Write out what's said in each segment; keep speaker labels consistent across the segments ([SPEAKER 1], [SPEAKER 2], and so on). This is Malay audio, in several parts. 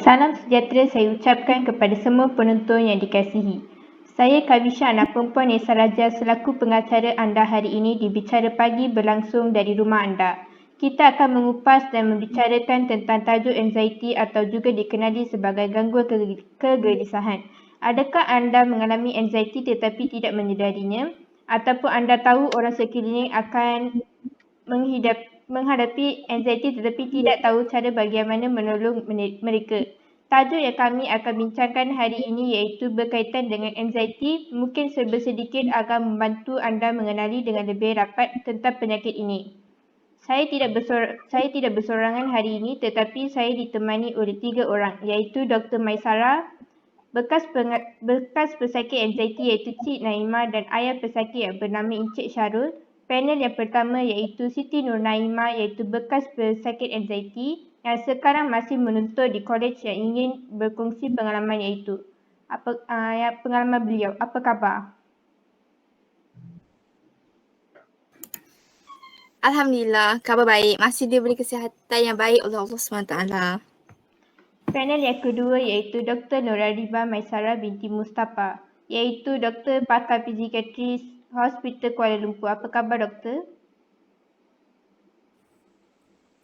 [SPEAKER 1] Salam sejahtera saya ucapkan kepada semua penonton yang dikasihi. Saya Kavisha, anak perempuan Nesa Raja selaku pengacara anda hari ini di Bicara Pagi berlangsung dari rumah anda. Kita akan mengupas dan membicarakan tentang tajuk anxiety atau juga dikenali sebagai gangguan kegelisahan. Adakah anda mengalami anxiety tetapi tidak menyedarinya? Ataupun anda tahu orang sekeliling akan menghadapi anxiety tetapi tidak tahu cara bagaimana menolong mereka. Tajuk yang kami akan bincangkan hari ini iaitu berkaitan dengan anxiety, mungkin serba sedikit akan membantu anda mengenali dengan lebih rapat tentang penyakit ini. Saya tidak bersorangan hari ini tetapi saya ditemani oleh 3 orang iaitu Dr. Maisara, bekas pesakit anxiety iaitu Cik Naimah dan ayah pesakit yang bernama Encik Syarul. Panel yang pertama iaitu Siti Nur Naimah iaitu bekas pesakit anxiety yang sekarang masih menuntut di kolej yang ingin berkongsi pengalaman iaitu pengalaman beliau. Apa khabar?
[SPEAKER 2] Alhamdulillah, khabar baik. Masih diberi kesihatan yang baik oleh Allah SWT.
[SPEAKER 1] Panel yang kedua iaitu Dr. Nurariba Maisara binti Mustafa iaitu Dr. Pakar Fizikatris Hospital Kuala Lumpur. Apa khabar doktor?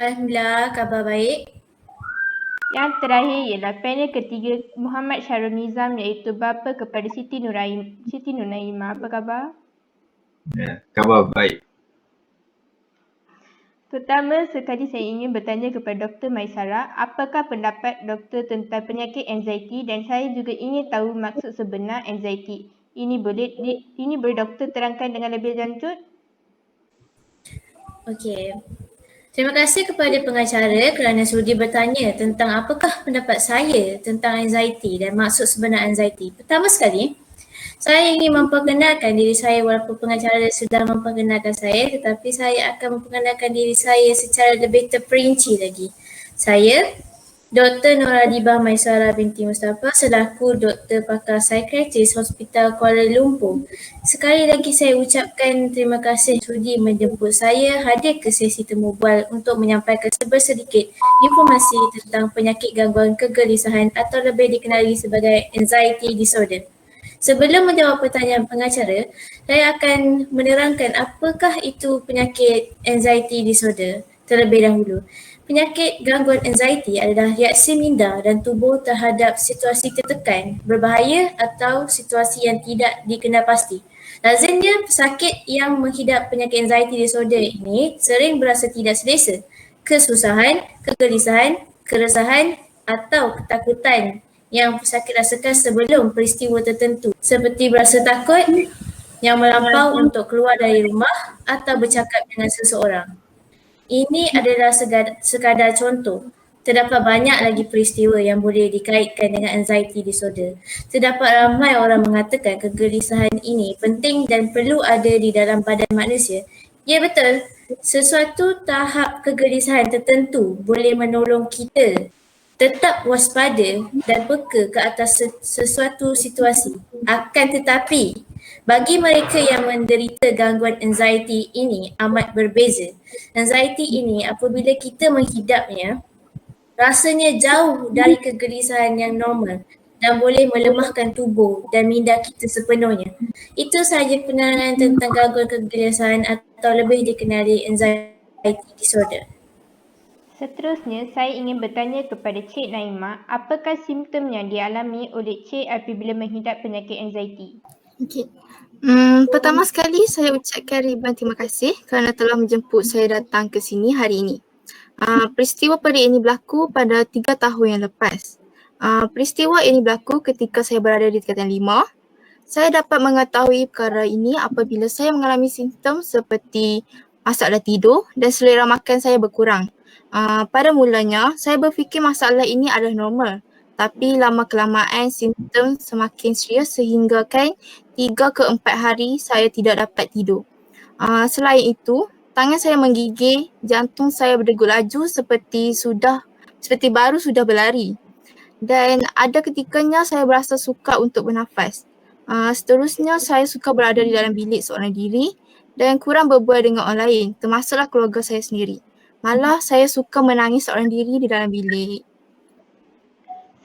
[SPEAKER 3] Alhamdulillah, khabar baik.
[SPEAKER 1] Yang terakhir ialah panel ketiga Muhammad Syarul Nizam iaitu bapa kepada Siti Nur Naimah. Apa khabar?
[SPEAKER 4] Ya, khabar baik.
[SPEAKER 1] Pertama sekali saya ingin bertanya kepada Dr. Maisara, apakah pendapat doktor tentang penyakit anxiety dan saya juga ingin tahu maksud sebenar anxiety. Ini boleh doktor terangkan dengan lebih lanjut?
[SPEAKER 3] Okey. Terima kasih kepada pengacara kerana sudi bertanya tentang apakah pendapat saya tentang anxiety dan maksud sebenar anxiety. Pertama sekali, saya ingin memperkenalkan diri saya walaupun pengacara sudah memperkenalkan saya, tetapi saya akan memperkenalkan diri saya secara lebih terperinci lagi. Saya Dr. Nuradiba Maisara binti Mustafa selaku Doktor Pakar Psikiatris Hospital Kuala Lumpur. Sekali lagi saya ucapkan terima kasih sudi menjemput saya hadir ke sesi temu bual untuk menyampaikan sedikit informasi tentang penyakit gangguan kegelisahan atau lebih dikenali sebagai anxiety disorder. Sebelum menjawab pertanyaan pengacara, saya akan menerangkan apakah itu penyakit anxiety disorder terlebih dahulu. Penyakit gangguan anxiety adalah reaksi minda dan tubuh terhadap situasi tertekan, berbahaya atau situasi yang tidak dikenal pasti. Lazimnya pesakit yang menghidap penyakit anxiety disorder ini sering berasa tidak selesa, kesusahan, kegelisahan, keresahan atau ketakutan yang pesakit rasakan sebelum peristiwa tertentu seperti berasa takut yang melampau untuk keluar dari rumah atau bercakap dengan seseorang. Ini adalah sekadar contoh. Terdapat banyak lagi peristiwa yang boleh dikaitkan dengan anxiety disorder. Terdapat ramai orang mengatakan kegelisahan ini penting dan perlu ada di dalam badan manusia. Ya betul, sesuatu tahap kegelisahan tertentu boleh menolong kita tetap waspada dan peka ke atas sesuatu situasi. Akan tetapi, bagi mereka yang menderita gangguan anxiety ini amat berbeza. Anxiety ini apabila kita menghidapnya, rasanya jauh dari kegelisahan yang normal dan boleh melemahkan tubuh dan minda kita sepenuhnya. Itu sahaja penerangan tentang gangguan kegelisahan atau lebih dikenali anxiety disorder.
[SPEAKER 1] Seterusnya, saya ingin bertanya kepada Cik Naimah, apakah simptom yang dialami oleh Cik apabila menghidap penyakit anxiety?
[SPEAKER 2] Okey. Pertama sekali saya ucapkan ribuan terima kasih kerana telah menjemput saya datang ke sini hari ini. Peristiwa pelik ini berlaku pada 3 tahun yang lepas. Peristiwa ini berlaku ketika saya berada di tingkatan 5. Saya dapat mengetahui perkara ini apabila saya mengalami simptom seperti masalah tidur dan selera makan saya berkurang. Pada mulanya, saya berfikir masalah ini adalah normal. Tapi lama-kelamaan simptom semakin serius sehingga 3 ke 4 hari saya tidak dapat tidur. Selain itu, tangan saya menggigil, jantung saya berdegup laju seperti baru sudah berlari. Dan ada ketikanya saya berasa sukar untuk bernafas. Seterusnya saya suka berada di dalam bilik seorang diri dan kurang berbual dengan orang lain, termasuklah keluarga saya sendiri. Malah saya suka menangis seorang diri di dalam bilik.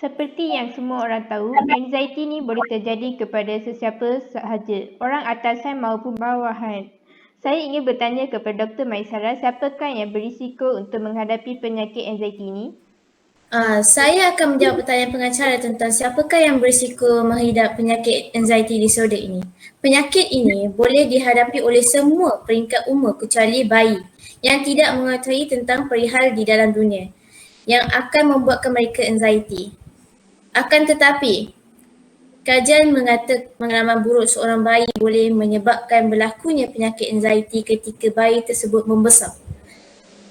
[SPEAKER 1] Seperti yang semua orang tahu, anxiety ni boleh terjadi kepada sesiapa sahaja, orang atasan maupun bawahan. Saya ingin bertanya kepada Dr. Maisara, siapakah yang berisiko untuk menghadapi penyakit anxiety ni?
[SPEAKER 3] Saya akan menjawab pertanyaan pengacara tentang siapakah yang berisiko menghidap penyakit anxiety disorder ini. Penyakit ini boleh dihadapi oleh semua peringkat umur kecuali bayi yang tidak mengetahui tentang perihal di dalam dunia yang akan membuatkan mereka anxiety. Akan tetapi, kajian mengatakan pengalaman buruk seorang bayi boleh menyebabkan berlakunya penyakit anxiety ketika bayi tersebut membesar.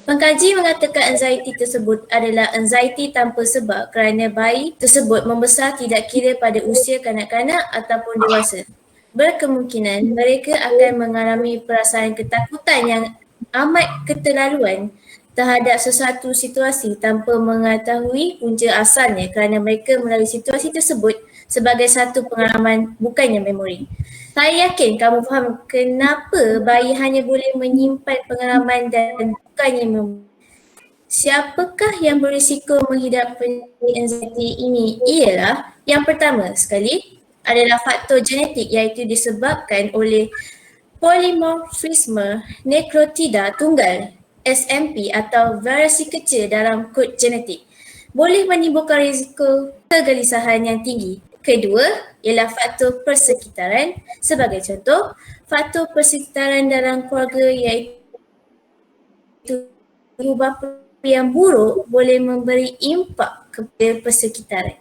[SPEAKER 3] Pengkaji mengatakan anxiety tersebut adalah anxiety tanpa sebab kerana bayi tersebut membesar tidak kira pada usia kanak-kanak ataupun dewasa. Berkemungkinan mereka akan mengalami perasaan ketakutan yang amat keterlaluan terhadap sesuatu situasi tanpa mengetahui punca asalnya kerana mereka melalui situasi tersebut sebagai satu pengalaman bukannya memori. Saya yakin kamu faham kenapa bayi hanya boleh menyimpan pengalaman dan bukannya memori. Siapakah yang berisiko menghidap penyakit anxiety ini? Ialah yang pertama sekali adalah faktor genetik iaitu disebabkan oleh polimorfisme nucleotida tunggal SMP atau variasi kecil dalam kod genetik boleh menimbulkan risiko kegelisahan yang tinggi. Kedua ialah faktor persekitaran. Sebagai contoh, faktor persekitaran dalam keluarga iaitu ibu bapa yang buruk boleh memberi impak kepada persekitaran.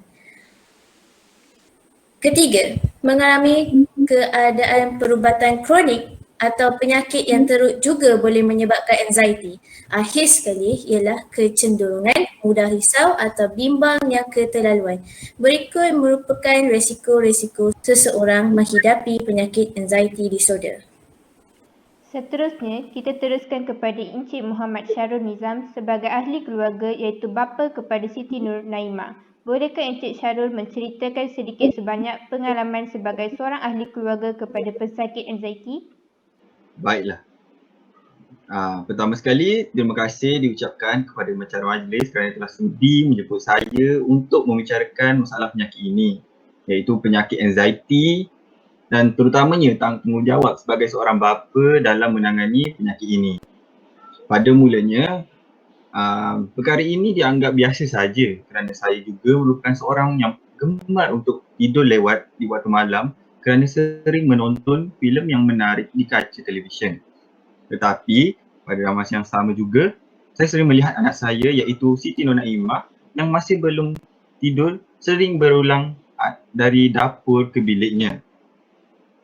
[SPEAKER 3] Ketiga, mengalami keadaan perubatan kronik atau penyakit yang teruk juga boleh menyebabkan anxiety. Akhir sekali ialah kecenderungan mudah risau atau bimbang yang keterlaluan. Berikut merupakan resiko-resiko seseorang menghadapi penyakit anxiety disorder.
[SPEAKER 1] Seterusnya, kita teruskan kepada Encik Muhammad Syarul Nizam sebagai ahli keluarga iaitu bapa kepada Siti Nur Naimah. Bolehkah Encik Syarul menceritakan sedikit sebanyak pengalaman sebagai seorang ahli keluarga kepada pesakit anxiety?
[SPEAKER 4] Baiklah. Pertama sekali, terima kasih diucapkan kepada pengacara majlis kerana telah sudi menjemput saya untuk membicarakan masalah penyakit ini, iaitu penyakit anxiety dan terutamanya tanggungjawab sebagai seorang bapa dalam menangani penyakit ini. Pada mulanya, perkara ini dianggap biasa saja kerana saya juga merupakan seorang yang gemar untuk tidur lewat di waktu malam kerana sering menonton filem yang menarik di kaca televisyen. Tetapi pada masa yang sama juga, saya sering melihat anak saya iaitu Siti Nur Naimah yang masih belum tidur sering berulang dari dapur ke biliknya.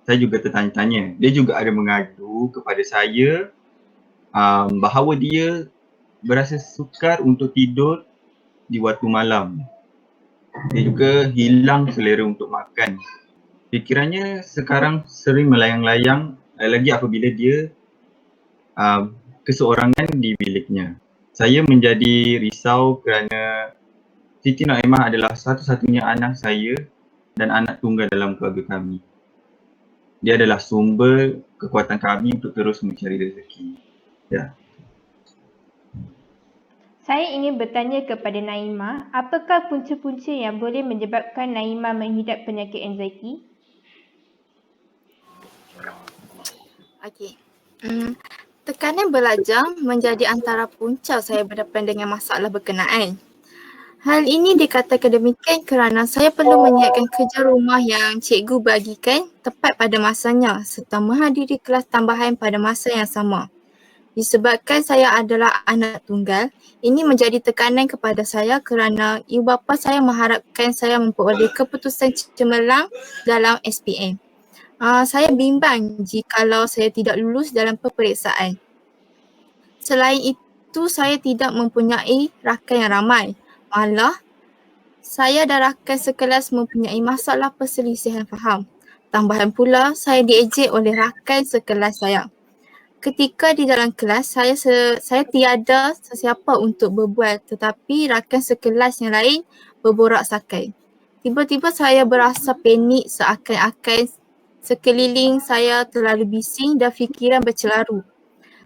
[SPEAKER 4] Saya juga tertanya-tanya, dia juga ada mengadu kepada saya bahawa dia berasa sukar untuk tidur di waktu malam. Dia juga hilang selera untuk makan. Fikirannya sekarang sering melayang-layang lagi apabila dia keseorangan di biliknya. Saya menjadi risau kerana Siti Naimah adalah satu-satunya anak saya dan anak tunggal dalam keluarga kami. Dia adalah sumber kekuatan kami untuk terus mencari rezeki. Ya.
[SPEAKER 1] Saya ingin bertanya kepada Naimah, apakah punca-punca yang boleh menyebabkan Naimah menghidap penyakit anxiety?
[SPEAKER 2] Okey. Tekanan belajar menjadi antara punca saya berdepan dengan masalah berkenaan. Hal ini dikatakan demikian kerana saya perlu menyiapkan kerja rumah yang cikgu bagikan tepat pada masanya serta menghadiri kelas tambahan pada masa yang sama. Disebabkan saya adalah anak tunggal, ini menjadi tekanan kepada saya kerana ibu bapa saya mengharapkan saya memperoleh keputusan cemerlang dalam SPM. Saya bimbang jikalau saya tidak lulus dalam peperiksaan. Selain itu, saya tidak mempunyai rakan yang ramai. Malah, saya dan rakan sekelas mempunyai masalah perselisihan faham. Tambahan pula, saya diejek oleh rakan sekelas saya. Ketika di dalam kelas, saya tiada sesiapa untuk berbual tetapi rakan sekelas yang lain berborak sakai. Tiba-tiba saya berasa panik seakan-akan sekeliling saya terlalu bising dan fikiran bercelaru.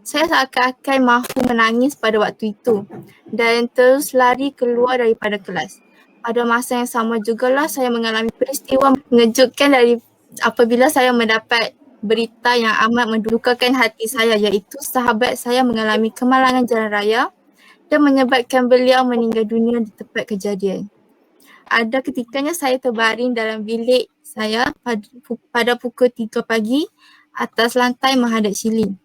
[SPEAKER 2] Saya seakan-akan mahu menangis pada waktu itu dan terus lari keluar daripada kelas. pada masa yang sama jugalah saya mengalami peristiwa mengejutkan dari apabila saya mendapat berita yang amat mendukakan hati saya, iaitu sahabat saya mengalami kemalangan jalan raya dan menyebabkan beliau meninggal dunia di tempat kejadian. Ada ketikanya saya terbaring dalam bilik saya pada pukul 3 pagi atas lantai menghadap siling.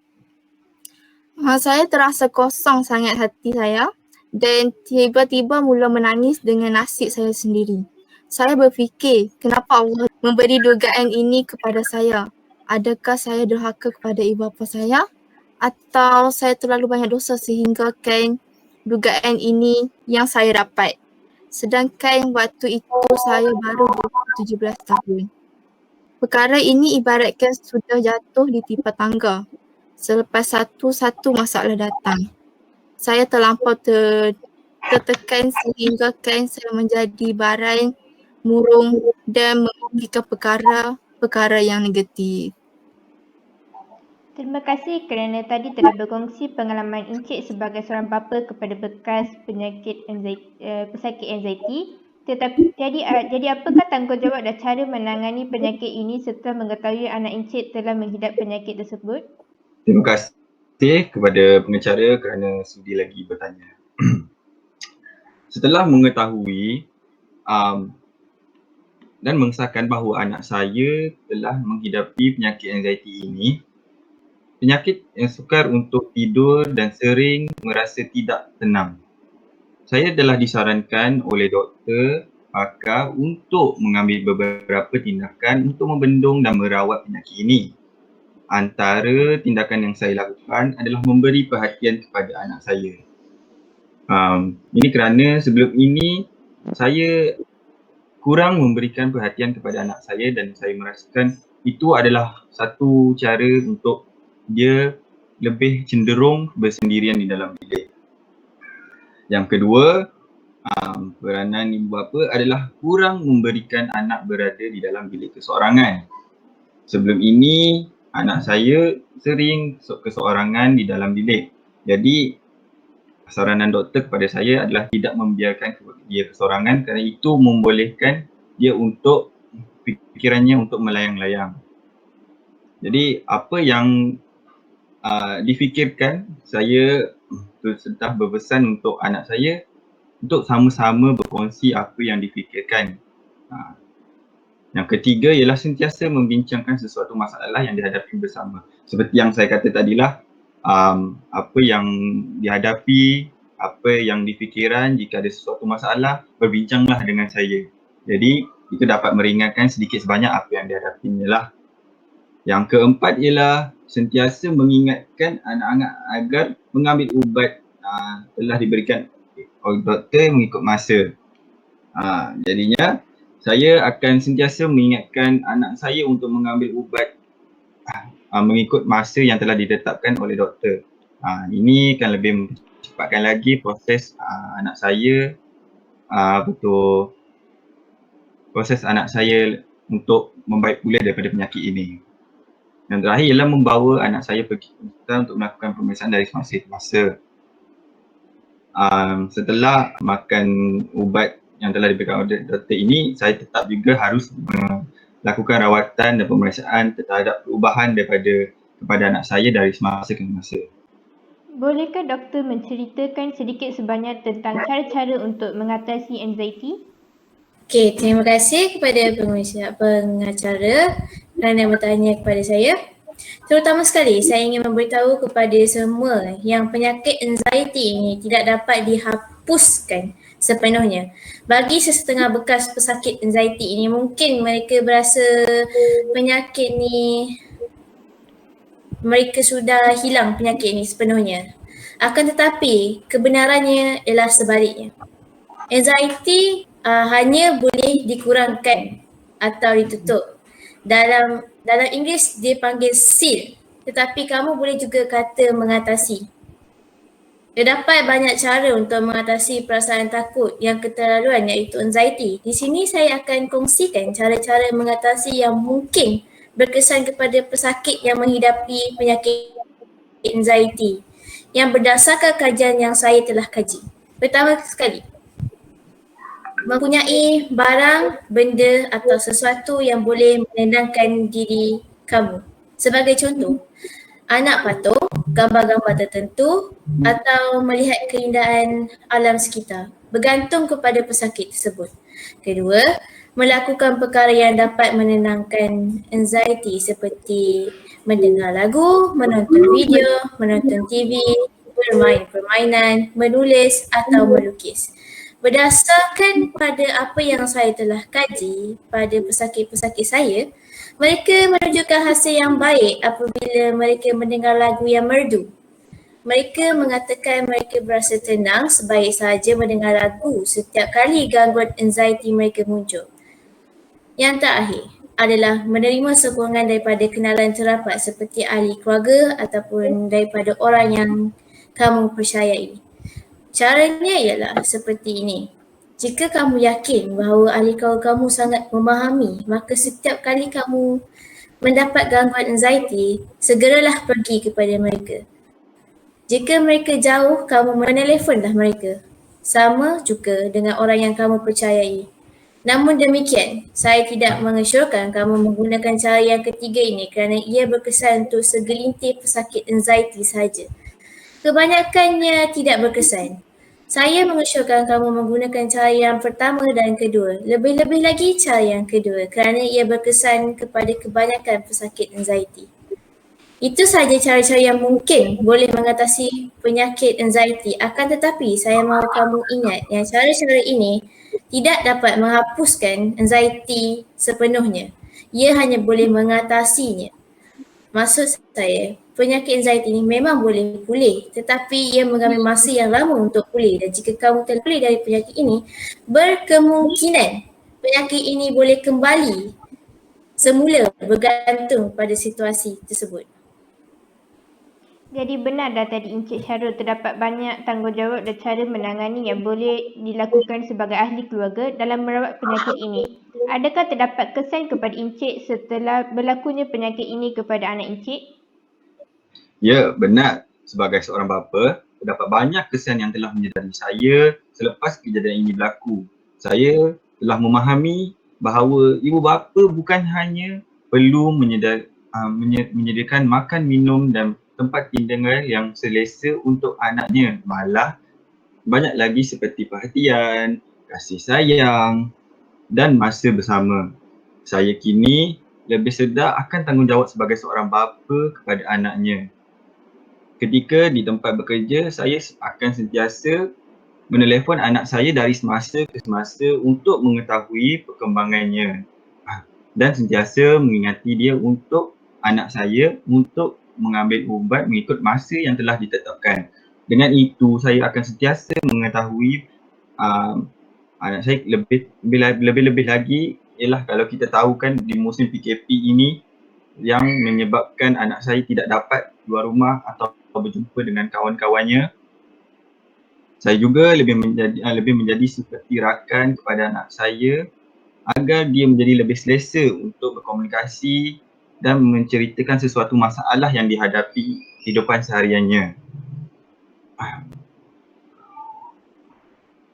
[SPEAKER 2] Saya terasa kosong sangat hati saya dan tiba-tiba mula menangis dengan nasib saya sendiri. Saya berfikir, kenapa Allah memberi dugaan ini kepada saya? Adakah saya durhaka kepada ibu bapa saya? Atau saya terlalu banyak dosa sehingga dugaan ini yang saya dapat? Sedangkan waktu itu saya baru berumur 17 tahun. Perkara ini ibaratkan sudah jatuh di tipa tangga. Selepas satu-satu masalah datang, saya terlampau tertekan sehingga saya menjadi barang murung dan memikirkan perkara yang negatif.
[SPEAKER 1] Terima kasih kerana tadi telah berkongsi pengalaman Encik sebagai seorang bapa kepada bekas pesakit anxiety. Jadi apakah tanggungjawab dan cara menangani penyakit ini setelah mengetahui anak Encik telah mengidap penyakit tersebut?
[SPEAKER 4] Terima kasih kepada pengacara kerana sudi lagi bertanya. Setelah mengetahui dan mengesahkan bahawa anak saya telah menghidapi penyakit anxiety ini, penyakit yang sukar untuk tidur dan sering merasa tidak tenang, saya telah disarankan oleh doktor pakar untuk mengambil beberapa tindakan untuk membendung dan merawat penyakit ini. Antara tindakan yang saya lakukan adalah memberi perhatian kepada anak saya. Ini kerana sebelum ini saya kurang memberikan perhatian kepada anak saya dan saya merasakan itu adalah satu cara untuk dia lebih cenderung bersendirian di dalam bilik. Yang kedua, peranan ibu bapa adalah kurang memberikan anak berada di dalam bilik keseorangan. Sebelum ini, anak saya sering keseorangan di dalam bilik. Jadi, saranan doktor kepada saya adalah tidak membiarkan dia keseorangan kerana itu membolehkan dia untuk fikirannya untuk melayang-layang. Jadi, apa yang difikirkan, saya sudah berpesan untuk anak saya untuk sama-sama berkongsi apa yang difikirkan. Yang ketiga ialah sentiasa membincangkan sesuatu masalah yang dihadapi bersama. Seperti yang saya kata tadilah, apa yang dihadapi, apa yang difikiran, jika ada sesuatu masalah, berbincanglah dengan saya. Jadi itu dapat meringankan sedikit sebanyak apa yang dihadapinya lah. Yang keempat ialah sentiasa mengingatkan anak-anak agar mengambil ubat telah diberikan oleh doktor mengikut masa. Jadinya saya akan sentiasa mengingatkan anak saya untuk mengambil ubat mengikut masa yang telah ditetapkan oleh doktor. Ini akan lebih mempercepatkan lagi proses anak saya proses anak saya untuk membaik pulih daripada penyakit ini. Yang terakhir ialah membawa anak saya pergi ke hospital untuk melakukan pemeriksaan dari semasa ke masa. Setelah makan ubat yang telah diberikan oleh doktor ini, saya tetap juga harus melakukan rawatan dan pemeriksaan terhadap perubahan kepada anak saya dari semasa ke masa.
[SPEAKER 1] Bolehkah doktor menceritakan sedikit sebanyak tentang cara-cara untuk mengatasi anxiety?
[SPEAKER 3] Okey, terima kasih kepada pengacara kerana bertanya kepada saya. Terutama sekali, saya ingin memberitahu kepada semua yang penyakit anxiety ini tidak dapat dihapuskan sepenuhnya. Bagi sesetengah bekas pesakit anxiety ini, mungkin mereka berasa penyakit ni, mereka sudah hilang penyakit ini sepenuhnya. Akan tetapi, kebenarannya ialah sebaliknya. Anxiety hanya boleh dikurangkan atau ditutup. Dalam Inggeris dia panggil seal, tetapi kamu boleh juga kata mengatasi. Terdapat banyak cara untuk mengatasi perasaan takut yang keterlaluan iaitu anxiety. Di sini saya akan kongsikan cara-cara mengatasi yang mungkin berkesan kepada pesakit yang menghidapi penyakit anxiety yang berdasarkan kajian yang saya telah kaji. Pertama sekali, mempunyai barang, benda atau sesuatu yang boleh menenangkan diri kamu. Sebagai contoh, anak patung, gambar-gambar tertentu atau melihat keindahan alam sekitar bergantung kepada pesakit tersebut. Kedua, melakukan perkara yang dapat menenangkan anxiety seperti mendengar lagu, menonton video, menonton TV, bermain permainan, menulis atau melukis. Berdasarkan pada apa yang saya telah kaji pada pesakit-pesakit saya, mereka menunjukkan hasil yang baik apabila mereka mendengar lagu yang merdu. Mereka mengatakan mereka berasa tenang sebaik sahaja mendengar lagu setiap kali gangguan anxiety mereka muncul. Yang terakhir adalah menerima sokongan daripada kenalan terapat seperti ahli keluarga ataupun daripada orang yang kamu percayai. Caranya ialah seperti ini. Jika kamu yakin bahawa ahli keluarga kamu sangat memahami, maka setiap kali kamu mendapat gangguan anxiety, segeralah pergi kepada mereka. Jika mereka jauh, kamu menelefonlah mereka. Sama juga dengan orang yang kamu percayai. Namun demikian, saya tidak mengesyorkan kamu menggunakan cara yang ketiga ini kerana ia berkesan untuk segelintir pesakit anxiety sahaja. Kebanyakannya tidak berkesan. Saya mengesyorkan kamu menggunakan cara yang pertama dan kedua. Lebih-lebih lagi cara yang kedua kerana ia berkesan kepada kebanyakan pesakit anxiety. Itu sahaja cara-cara yang mungkin boleh mengatasi penyakit anxiety. Akan tetapi saya mahu kamu ingat yang cara-cara ini tidak dapat menghapuskan anxiety sepenuhnya. Ia hanya boleh mengatasinya. Maksud saya, penyakit anxiety ini memang boleh pulih tetapi ia mengambil masa yang lama untuk pulih dan jika kamu telah pulih dari penyakit ini, berkemungkinan penyakit ini boleh kembali semula bergantung pada situasi tersebut.
[SPEAKER 1] Jadi benar dah tadi Encik Syarul terdapat banyak tanggungjawab dan cara menangani yang boleh dilakukan sebagai ahli keluarga dalam merawat penyakit ini. Adakah terdapat kesan kepada Encik setelah berlakunya penyakit ini kepada anak Encik?
[SPEAKER 4] Ya, benar. Sebagai seorang bapa, terdapat banyak kesan yang telah menyertai saya selepas kejadian ini berlaku. Saya telah memahami bahawa ibu bapa bukan hanya perlu menyediakan makan, minum dan tempat tinggal yang selesa untuk anaknya. Malah banyak lagi seperti perhatian, kasih sayang dan masa bersama. Saya kini lebih sedar akan tanggungjawab sebagai seorang bapa kepada anaknya. Ketika di tempat bekerja, saya akan sentiasa menelefon anak saya dari semasa ke semasa untuk mengetahui perkembangannya dan sentiasa mengingati dia untuk anak saya untuk mengambil ubat mengikut masa yang telah ditetapkan. Dengan itu, saya akan sentiasa mengetahui anak saya lebih-lebih lagi ialah kalau kita tahu kan di musim PKP ini yang menyebabkan anak saya tidak dapat keluar rumah atau berjumpa dengan kawan-kawannya. Saya juga lebih menjadi seperti rakan kepada anak saya agar dia menjadi lebih selesa untuk berkomunikasi dan menceritakan sesuatu masalah yang dihadapi kehidupan sehariannya.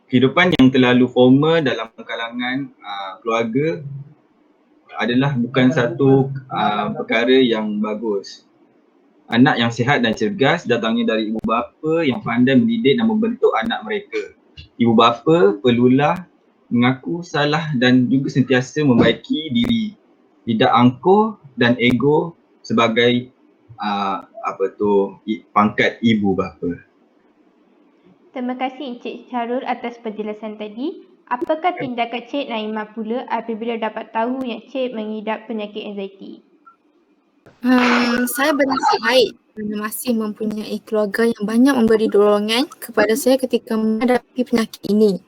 [SPEAKER 4] Kehidupan yang terlalu formal dalam kalangan keluarga adalah bukan satu perkara yang bagus. Anak yang sihat dan cergas datangnya dari ibu bapa yang pandai mendidik dan membentuk anak mereka. Ibu bapa perlulah mengaku salah dan juga sentiasa membaiki diri. Tidak angkuh dan ego sebagai pangkat ibu bapa.
[SPEAKER 1] Terima kasih Encik Syarul atas penjelasan tadi. Apakah tindakan Cik Naimah pula apabila dapat tahu yang Cik mengidap penyakit anxiety?
[SPEAKER 2] Saya bernasib baik kerana masih mempunyai keluarga yang banyak memberi dorongan kepada saya ketika menghadapi penyakit ini.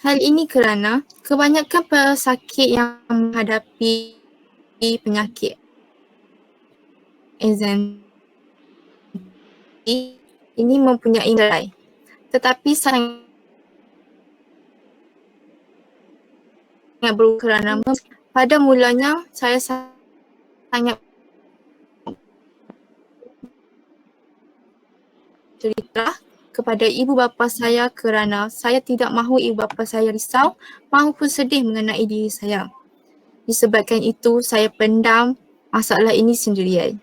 [SPEAKER 2] Hal ini kerana kebanyakan pesakit yang menghadapi penyakit anxiety ini mempunyai nilai. Tetapi sangat berubah kerana pada mulanya saya sangat cerita kepada ibu bapa saya kerana saya tidak mahu ibu bapa saya risau maupun sedih mengenai diri saya. Disebabkan itu, saya pendam masalah ini sendirian.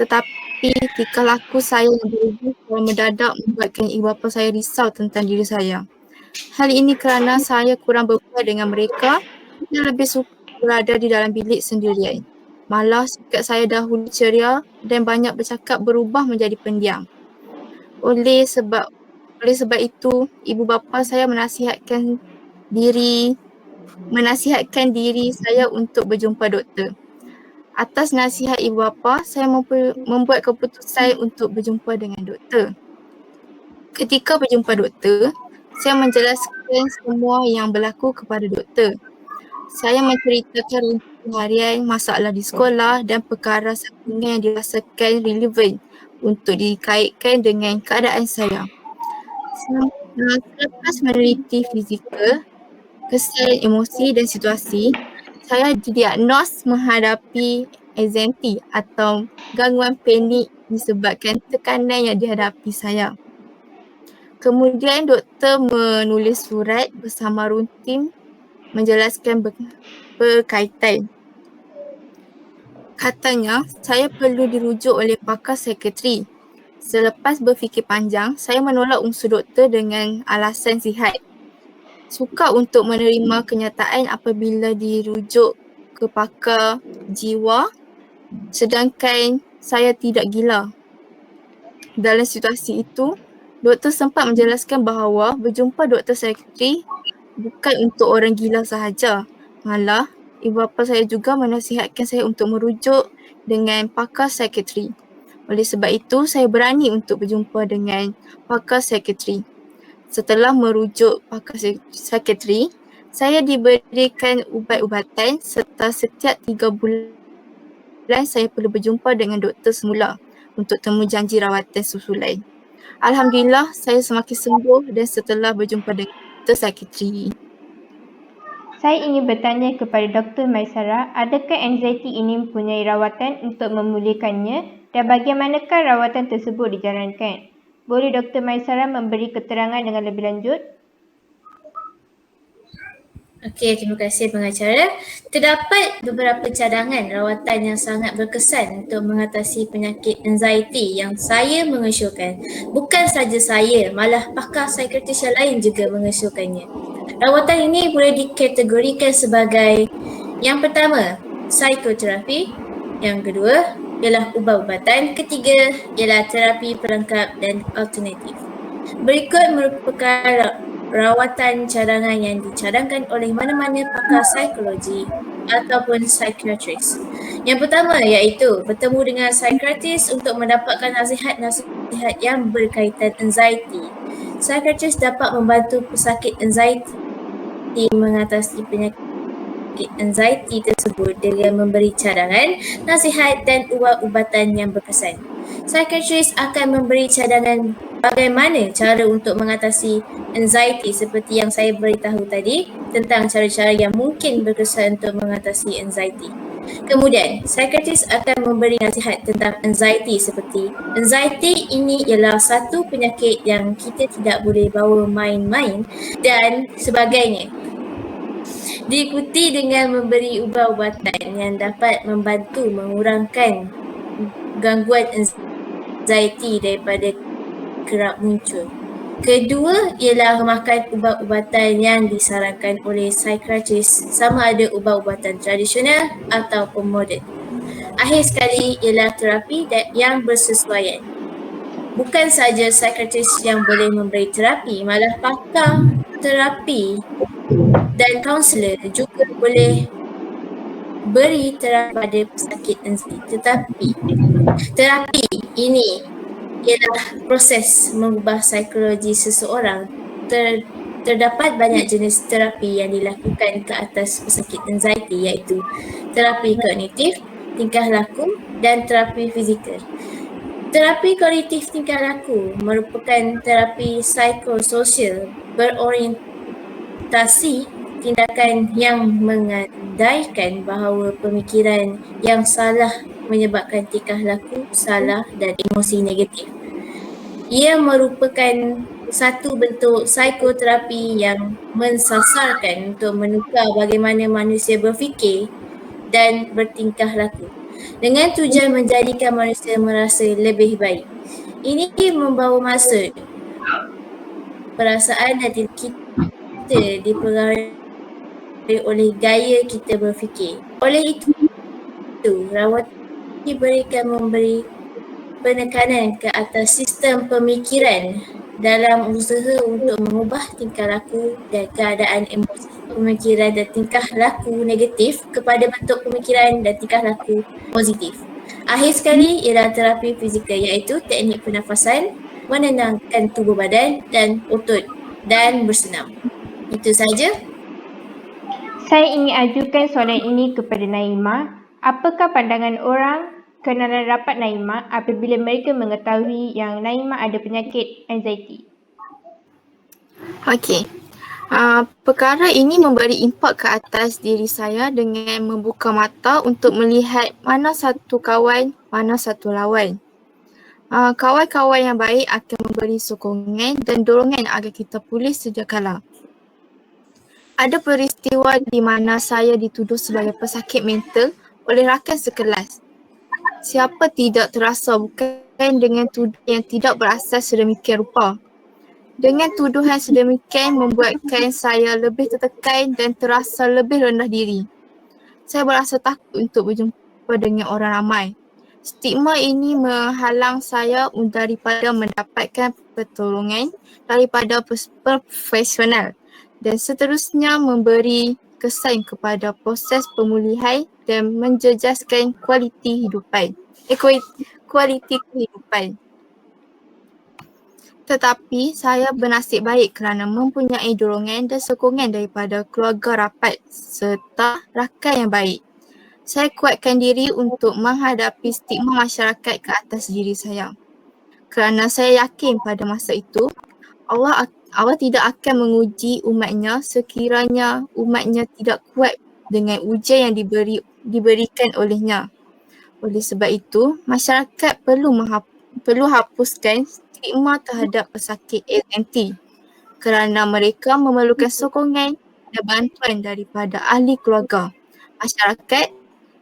[SPEAKER 2] Tetapi tingkah laku saya yang berubah secara mendadak membuatkan ibu bapa saya risau tentang diri saya. Hal ini kerana saya kurang berbual dengan mereka dan lebih suka berada di dalam bilik sendirian. Malah sikap saya dahulu ceria dan banyak bercakap berubah menjadi pendiam. Oleh sebab itu, ibu bapa saya menasihatkan diri saya untuk berjumpa doktor. Atas nasihat ibu bapa, saya membuat keputusan untuk berjumpa dengan doktor. Ketika berjumpa doktor, saya menjelaskan semua yang berlaku kepada doktor. Saya menceritakan rintihan harian, masalah di sekolah dan perkara sampingan yang dirasakan relevan untuk dikaitkan dengan keadaan saya. Selepas meneliti fizikal, kesan emosi dan situasi, saya didiagnos menghadapi anxiety atau gangguan panik disebabkan tekanan yang dihadapi saya. Kemudian doktor menulis surat bersama rutin menjelaskan berkaitan. Katanya, saya perlu dirujuk oleh pakar psikiatri. Selepas berfikir panjang, saya menolak unsur doktor dengan alasan sihat. Sukar untuk menerima kenyataan apabila dirujuk ke pakar jiwa sedangkan saya tidak gila. Dalam situasi itu, doktor sempat menjelaskan bahawa berjumpa doktor psikiatri bukan untuk orang gila sahaja. Malah, ibu bapa saya juga menasihatkan saya untuk merujuk dengan pakar psikiatri. Oleh sebab itu, saya berani untuk berjumpa dengan pakar psikiatri. Setelah merujuk pakar psikiatri, saya diberikan ubat-ubatan serta setiap 3 bulan saya perlu berjumpa dengan doktor semula untuk temu janji rawatan susulan. Alhamdulillah, saya semakin sembuh dan setelah berjumpa dengan doktor psikiatri.
[SPEAKER 1] Saya ingin bertanya kepada Dr. Maisara, adakah anxiety ini mempunyai rawatan untuk memulihkannya dan bagaimanakah rawatan tersebut dijalankan? Boleh Dr. Maisara memberi keterangan dengan lebih lanjut?
[SPEAKER 3] Okey, terima kasih pengacara. Terdapat beberapa cadangan rawatan yang sangat berkesan untuk mengatasi penyakit anxiety yang saya mengesyorkan. Bukan saja saya, malah pakar psikiatris yang lain juga mengesyorkannya. Rawatan ini boleh dikategorikan sebagai yang pertama, psikoterapi. Yang kedua ialah ubat-ubatan. Ketiga ialah terapi pelengkap dan alternatif. Berikut merupakan rawatan cadangan yang dicadangkan oleh mana-mana pakar psikologi ataupun psikiatris. Yang pertama iaitu bertemu dengan psikiatris untuk mendapatkan nasihat-nasihat yang berkaitan anxiety. Psikiatris dapat membantu pesakit anxiety mengatasi penyakit anxiety tersebut dengan memberi cadangan, nasihat dan ubat-ubatan yang berkesan. Psikiatris akan memberi cadangan bagaimana cara untuk mengatasi anxiety seperti yang saya beritahu tadi tentang cara-cara yang mungkin berkesan untuk mengatasi anxiety. Kemudian, psikiatris akan memberi nasihat tentang anxiety seperti anxiety ini ialah satu penyakit yang kita tidak boleh bawa main-main dan sebagainya. Diikuti dengan memberi ubat-ubatan yang dapat membantu mengurangkan gangguan anxiety daripada kerap muncul. Kedua ialah memakan ubat-ubatan yang disarankan oleh psikiatris sama ada ubat-ubatan tradisional ataupun moden. Akhir sekali ialah terapi yang bersesuaian. Bukan sahaja psikiatris yang boleh memberi terapi, malah pakar terapi dan kaunselor juga boleh beri terapi pada pesakit anxiety. Tetapi terapi ini ialah proses mengubah psikologi seseorang. Terdapat banyak jenis terapi yang dilakukan ke atas pesakit anxiety iaitu terapi kognitif, tingkah laku dan terapi fizikal. Terapi kognitif tingkah laku merupakan terapi psikososial berorientasi tindakan yang mengandaikan bahawa pemikiran yang salah menyebabkan tingkah laku salah dan emosi negatif. Ia merupakan satu bentuk psikoterapi yang mensasarkan untuk menukar bagaimana manusia berfikir dan bertingkah laku dengan tujuan menjadikan manusia merasa lebih baik. Ini membawa maksud perasaan dan diri kita dipengaruhi oleh gaya kita berfikir. Oleh itu, rawatan diberikan memberi penekanan ke atas sistem pemikiran dalam usaha untuk mengubah tingkah laku dan keadaan emosi. Pemikiran dan tingkah laku negatif kepada bentuk pemikiran dan tingkah laku positif. Akhir sekali ialah terapi fizikal iaitu teknik pernafasan, menenangkan tubuh badan dan otot dan bersenam. Itu saja.
[SPEAKER 1] Saya ingin ajukan soalan ini kepada Naimah. Apakah pandangan orang kenalan rapat Naimah apabila mereka mengetahui yang Naimah ada penyakit anxiety?
[SPEAKER 2] Okey. Perkara ini memberi impak ke atas diri saya dengan membuka mata untuk melihat mana satu kawan, mana satu lawan. Kawan-kawan yang baik akan memberi sokongan dan dorongan agar kita pulih sedia kala. Ada peristiwa di mana saya dituduh sebagai pesakit mental oleh rakan sekelas. Siapa tidak terasa bukan dengan tuduhan yang tidak berasas sedemikian rupa. Dengan tuduhan sedemikian membuatkan saya lebih tertekan dan terasa lebih rendah diri. Saya berasa takut untuk berjumpa dengan orang ramai. Stigma ini menghalang saya daripada mendapatkan pertolongan daripada profesional dan seterusnya memberi kesan kepada proses pemulihan dan menjejaskan kualiti kehidupan. Tetapi saya bernasib baik kerana mempunyai dorongan dan sokongan daripada keluarga rapat serta rakan yang baik. Saya kuatkan diri untuk menghadapi stigma masyarakat ke atas diri saya. Kerana saya yakin pada masa itu, Allah tidak akan menguji umatnya sekiranya umatnya tidak kuat dengan ujian yang diberikan olehnya. Oleh sebab itu, masyarakat perlu hapuskan stigma terhadap pesakit anxiety kerana mereka memerlukan sokongan dan bantuan daripada ahli keluarga, masyarakat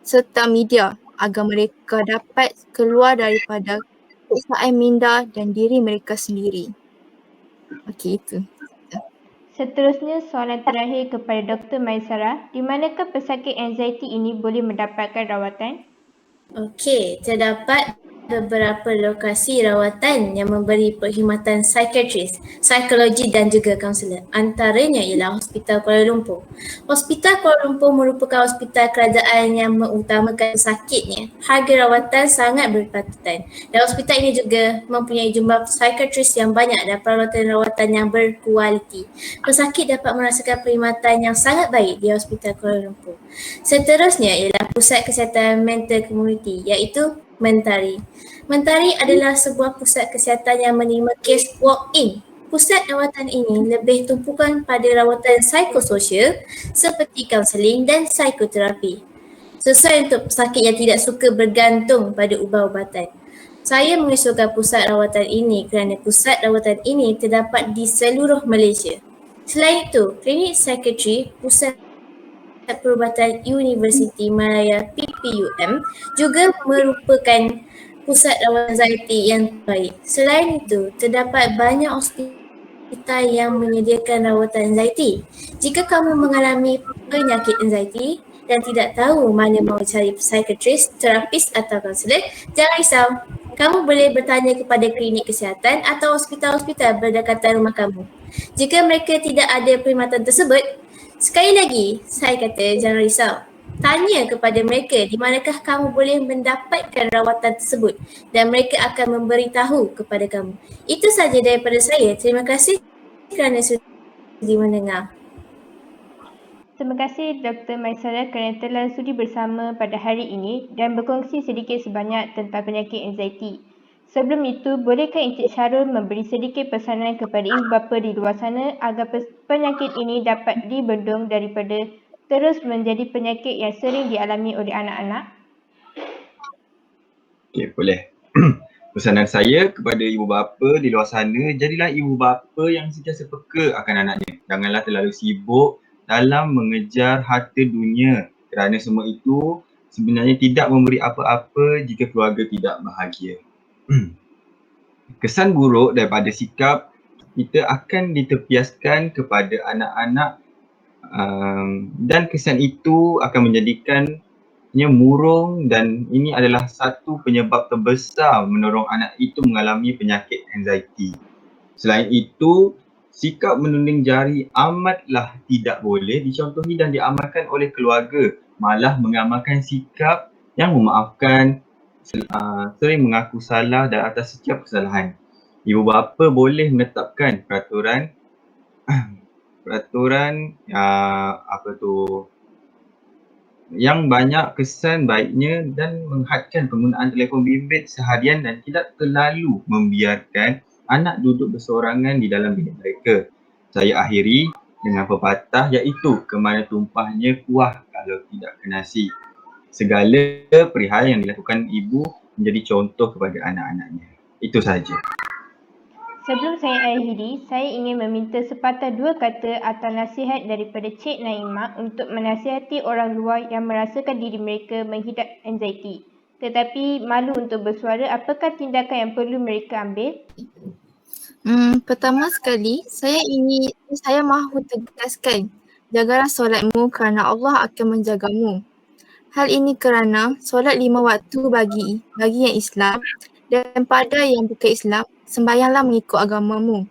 [SPEAKER 2] serta media agar mereka dapat keluar daripada keputusaan minda dan diri mereka sendiri. Okey, itu.
[SPEAKER 1] Seterusnya soalan terakhir kepada Dr. Maisarah. Di manakah pesakit anxiety ini boleh mendapatkan rawatan?
[SPEAKER 3] Okey, terdapat beberapa lokasi rawatan yang memberi perkhidmatan psikiatris, psikologi dan juga kaunselor. Antaranya ialah Hospital Kuala Lumpur. Hospital Kuala Lumpur merupakan hospital kerajaan yang mengutamakan pesakitnya. Harga rawatan sangat berpatutan. Dan hospital ini juga mempunyai jumlah psikiatris yang banyak dan perawatan rawatan yang berkualiti. Pesakit dapat merasakan perkhidmatan yang sangat baik di Hospital Kuala Lumpur. Seterusnya ialah Pusat Kesihatan Mental Community iaitu Mentari. Mentari adalah sebuah pusat kesihatan yang menerima kes walk-in. Pusat rawatan ini lebih tumpukan pada rawatan psikososial seperti kaunseling dan psikoterapi. Sesuai untuk pesakit yang tidak suka bergantung pada ubat-ubatan. Saya mengusulkan pusat rawatan ini kerana pusat rawatan ini terdapat di seluruh Malaysia. Selain itu, klinik psikiatri, pusat perubatan Universiti Malaya PPUM juga merupakan pusat rawatan anxiety yang baik. Selain itu, terdapat banyak hospital yang menyediakan rawatan anxiety. Jika kamu mengalami penyakit anxiety dan tidak tahu mana mahu cari psikiatris, terapis atau kaunselor, jangan risau. Kamu boleh bertanya kepada klinik kesihatan atau hospital-hospital berdekatan rumah kamu. Jika mereka tidak ada perkhidmatan tersebut, sekali lagi, saya kata jangan risau. Tanya kepada mereka di manakah kamu boleh mendapatkan rawatan tersebut dan mereka akan memberitahu kepada kamu. Itu saja daripada saya. Terima kasih kerana sudi mendengar.
[SPEAKER 1] Terima kasih Dr. Maisarah kerana telah sudi bersama pada hari ini dan berkongsi sedikit sebanyak tentang penyakit anxiety. Sebelum itu, bolehkah Encik Syarul memberi sedikit pesanan kepada ibu bapa di luar sana agar penyakit ini dapat dibendung daripada terus menjadi penyakit yang sering dialami oleh anak-anak?
[SPEAKER 4] Okey, boleh. Pesanan saya kepada ibu bapa di luar sana, jadilah ibu bapa yang sentiasa peka akan anaknya. Janganlah terlalu sibuk dalam mengejar harta dunia, kerana semua itu sebenarnya tidak memberi apa-apa jika keluarga tidak bahagia. Kesan buruk daripada sikap kita akan diterpiaskan kepada anak-anak, dan kesan itu akan menjadikannya murung, dan ini adalah satu penyebab terbesar mendorong anak itu mengalami penyakit anxiety. Selain itu, sikap menunding jari amatlah tidak boleh dicontohi dan diamalkan oleh keluarga. Malah mengamalkan sikap yang memaafkan, sering mengaku salah dan atas setiap kesalahan. Ibu bapa boleh menetapkan peraturan yang banyak kesan baiknya dan menghadkan penggunaan telefon bimbit seharian dan tidak terlalu membiarkan anak duduk bersorangan di dalam bilik mereka. Saya akhiri dengan pepatah iaitu ke mana tumpahnya kuah kalau tidak ke nasi. Segala perihal yang dilakukan ibu menjadi contoh kepada anak-anaknya. Itu sahaja.
[SPEAKER 1] Sebelum saya akhiri, saya ingin meminta sepatah dua kata atau nasihat daripada Cik Naimah untuk menasihati orang luar yang merasakan diri mereka menghidap anxiety tetapi malu untuk bersuara. Apakah tindakan yang perlu mereka ambil?
[SPEAKER 2] Pertama sekali, saya mahu tegaskan, jagalah solatmu kerana Allah akan menjagamu. Hal ini kerana solat 5 waktu bagi yang Islam dan pada yang bukan Islam, sembahyanglah mengikut agamamu.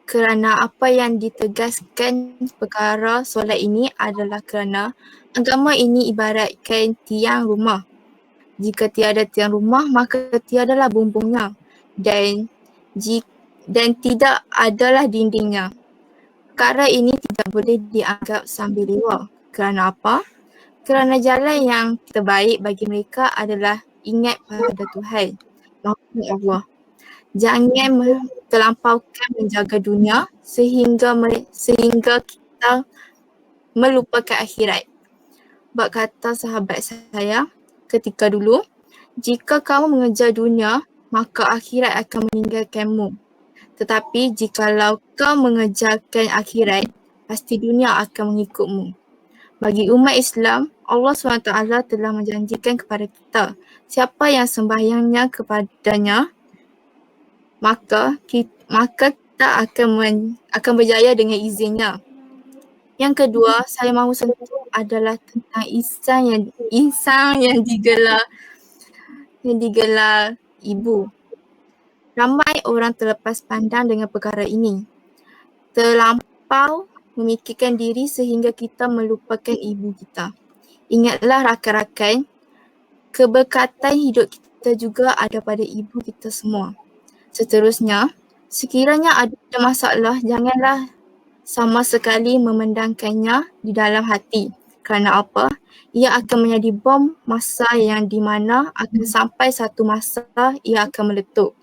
[SPEAKER 2] Kerana apa yang ditegaskan perkara solat ini adalah kerana agama ini ibaratkan tiang rumah. Jika tiada tiang rumah, maka tiadalah bumbungnya dan tidak adalah dindingnya. Perkara ini tidak boleh dianggap sambil lewa. Kerana apa? Kerana jalan yang terbaik bagi mereka adalah ingat pada Tuhan, maksudnya Allah. Jangan terlampaukan menjaga dunia sehingga kita melupakan akhirat. Bab kata sahabat saya ketika dulu, jika kamu mengejar dunia, maka akhirat akan meninggalkanmu. Tetapi jikalau kau mengejarkan akhirat, pasti dunia akan mengikutmu. Bagi umat Islam, Allah SWT telah menjanjikan kepada kita, siapa yang sembahyangnya kepadanya, maka kita akan berjaya dengan izinnya. Yang kedua, saya mahu sentuh adalah tentang insan yang digelar ibu. Ramai orang terlepas pandang dengan perkara ini. Terlampau memikirkan diri sehingga kita melupakan ibu kita. Ingatlah rakan-rakan, keberkatan hidup kita juga ada pada ibu kita semua. Seterusnya, sekiranya ada masalah, janganlah sama sekali memandangkannya di dalam hati. Kerana apa? Ia akan menjadi bom masa yang di mana akan sampai satu masa ia akan meletup.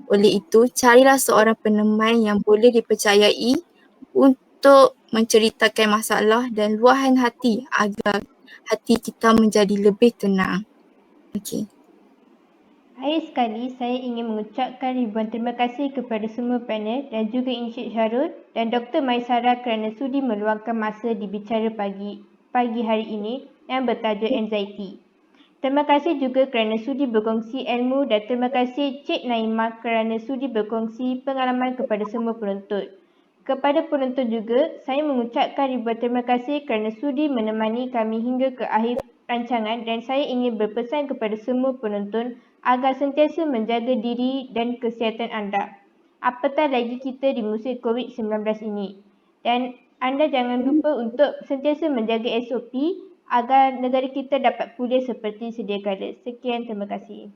[SPEAKER 2] Oleh itu, carilah seorang peneman yang boleh dipercayai untuk menceritakan masalah dan luahan hati agar hati kita menjadi lebih tenang. Okey.
[SPEAKER 1] Akhir sekali, saya ingin mengucapkan ribuan terima kasih kepada semua panel dan juga Encik Syarul dan Dr. Maisara kerana sudi meluangkan masa di Bicara Pagi hari ini yang bertajuk anxiety. Terima kasih juga kerana sudi berkongsi ilmu dan terima kasih Cik Naimah kerana sudi berkongsi pengalaman kepada semua penonton. Kepada penonton juga, saya mengucapkan ribuan terima kasih kerana sudi menemani kami hingga ke akhir rancangan dan saya ingin berpesan kepada semua penonton agar sentiasa menjaga diri dan kesihatan anda. Apatah lagi kita di musim COVID-19 ini. Dan anda jangan lupa untuk sentiasa menjaga SOP agar negara kita dapat pulih seperti sedia kala. Sekian, terima kasih.